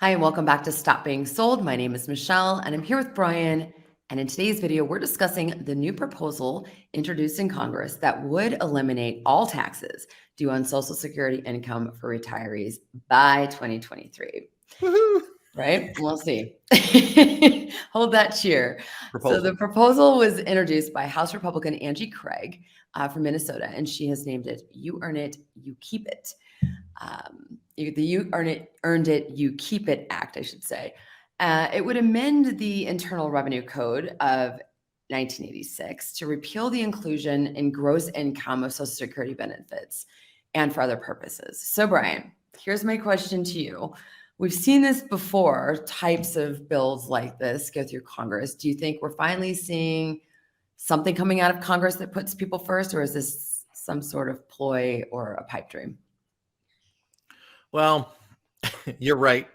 Hi, and welcome back to Stop Being Sold. My name is Michelle, and I'm here with Brian. And in today's video, we're discussing the new proposal introduced in Congress that would eliminate all taxes due on Social Security income for retirees by 2023. Woohoo! Right? We'll see. Hold that cheer. So the Proposal. proposal was introduced by House Republican Angie Craig from Minnesota, and she has named it "You Earn It, You Keep It." The Earned It, You Keep It Act, I should say. It would amend the Internal Revenue Code of 1986 to repeal the inclusion in gross income of Social Security benefits and for other purposes. So, Brian, here's my question to you. We've seen this before, types of bills like this go through Congress. Do you think we're finally seeing something coming out of Congress that puts people first, or is this some sort of ploy or a pipe dream? Well, you're right.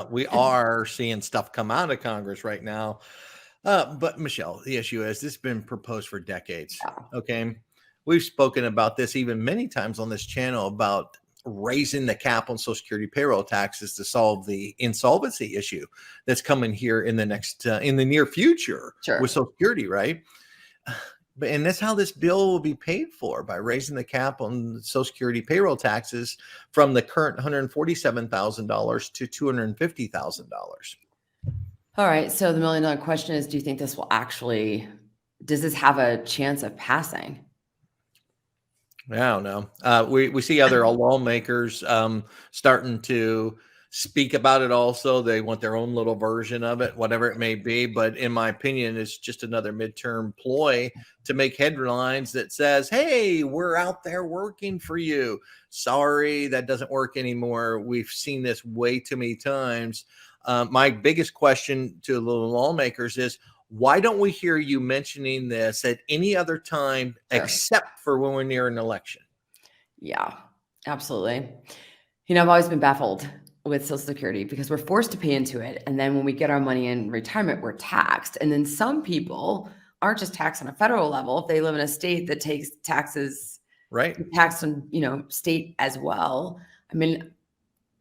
We are seeing stuff come out of Congress right now. But Michelle, the issue is this has been proposed for decades. Okay. We've spoken about this even many times on this channel about raising the cap on Social Security payroll taxes to solve the insolvency issue that's coming here in the near future Sure. with Social Security, right? And that's how this bill will be paid for, by raising the cap on Social Security payroll taxes from the current $147,000 to $250,000. All right. So the million-dollar question is, do you think this will does this have a chance of passing? I don't know. We see other lawmakers starting to speak about it also. They want their own little version of it, whatever it may be. But in my opinion, it's just another midterm ploy to make headlines that says, hey, we're out there working for you. Sorry, that doesn't work anymore. We've seen this way too many times. My biggest question to the lawmakers is, why don't we hear you mentioning this at any other time except for when we're near an election? Yeah, absolutely. I've always been baffled with Social Security because we're forced to pay into it. And then when we get our money in retirement, we're taxed. And then some people aren't just taxed on a federal level. If they live in a state that takes taxes, right, taxed on, state as well. I mean,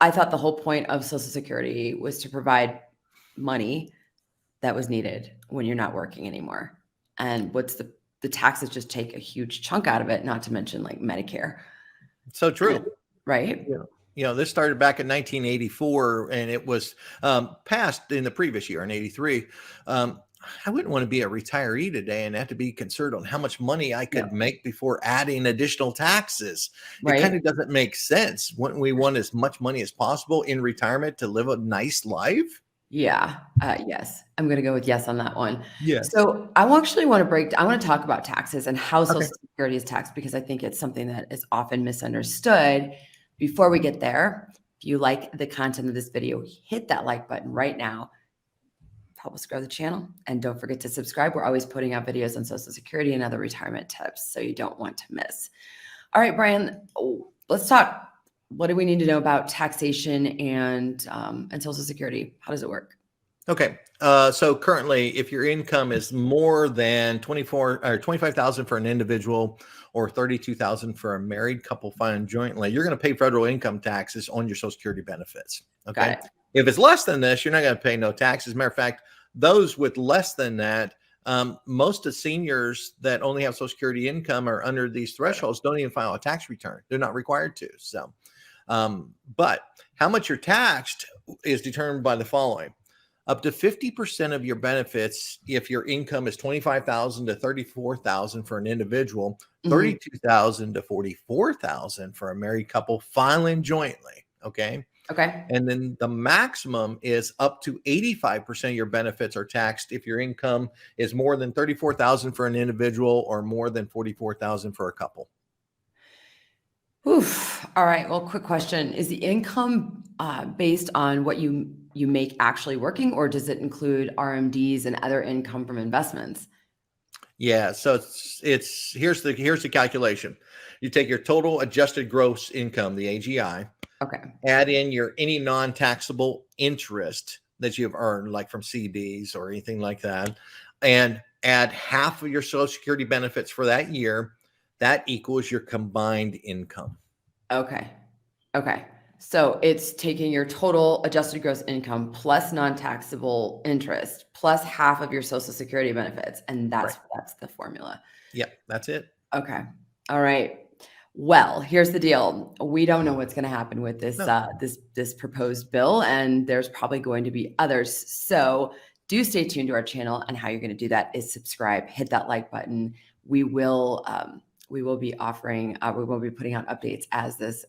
I thought the whole point of Social Security was to provide money that was needed when you're not working anymore. And what's the taxes just take a huge chunk out of it, not to mention like Medicare. So true. Right? This started back in 1984, and it was passed in the previous year in 83. I wouldn't want to be a retiree today and have to be concerned on how much money I could make before adding additional taxes. It kind of doesn't make sense. Wouldn't we want as much money as possible in retirement to live a nice life? Yeah. Yes. I'm going to go with yes on that one. Yes. So I actually want to talk about taxes and how Social Security is taxed, because I think it's something that is often misunderstood. Before we get there, if you like the content of this video, hit that like button right now. Help us grow the channel. And don't forget to subscribe. We're always putting out videos on Social Security and other retirement tips, so you don't want to miss. All right, Brian, let's talk. What do we need to know about taxation and Social Security? How does it work? Okay. So currently, if your income is more than 25,000 for an individual or 32,000 for a married couple filing jointly, you're going to pay federal income taxes on your Social Security benefits. Okay. If it's less than this, you're not going to pay no taxes. Matter of fact, those with less than that, most of seniors that only have Social Security income are under these thresholds don't even file a tax return. They're not required to. So, but how much you're taxed is determined by the following. Up to 50% of your benefits, if your income is 25,000 to 34,000 for an individual, 32,000 to 44,000 for a married couple filing jointly. Okay. And then the maximum is up to 85% of your benefits are taxed if your income is more than 34,000 for an individual or more than 44,000 for a couple. Oof. All right. Well, quick question. Is the income based on what you make actually working, or does it include RMDs and other income from investments? Yeah. So here's the calculation. You take your total adjusted gross income, the AGI. Add in any non-taxable interest that you've earned, like from CDs or anything like that, and add half of your Social Security benefits for that year. That equals your combined income. Okay. So it's taking your total adjusted gross income plus non-taxable interest plus half of your Social Security benefits. And that's the formula. Yep, that's it. Okay. All right. Well, here's the deal. We don't know what's going to happen with this this proposed bill, and there's probably going to be others. So do stay tuned to our channel. And how you're going to do that is subscribe, hit that like button. We will be offering, we will be putting out updates as this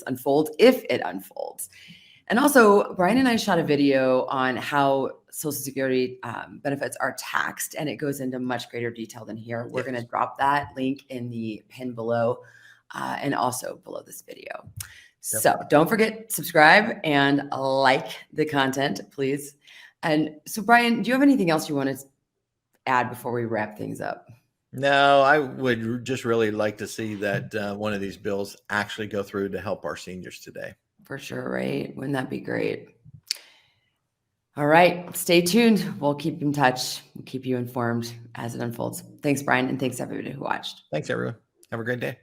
unfolds, if it unfolds. And also, Brian and I shot a video on how Social Security benefits are taxed, and it goes into much greater detail than here. We're going to drop that link in the pin below and also below this video. Yep. So don't forget, subscribe and like the content, please. And so, Brian, do you have anything else you want to add before we wrap things up? No, I would just really like to see that one of these bills actually go through to help our seniors today. For sure, right? Wouldn't that be great? All right, stay tuned. We'll keep in touch. We'll keep you informed as it unfolds. Thanks, Brian, and thanks everybody who watched. Thanks, everyone. Have a great day.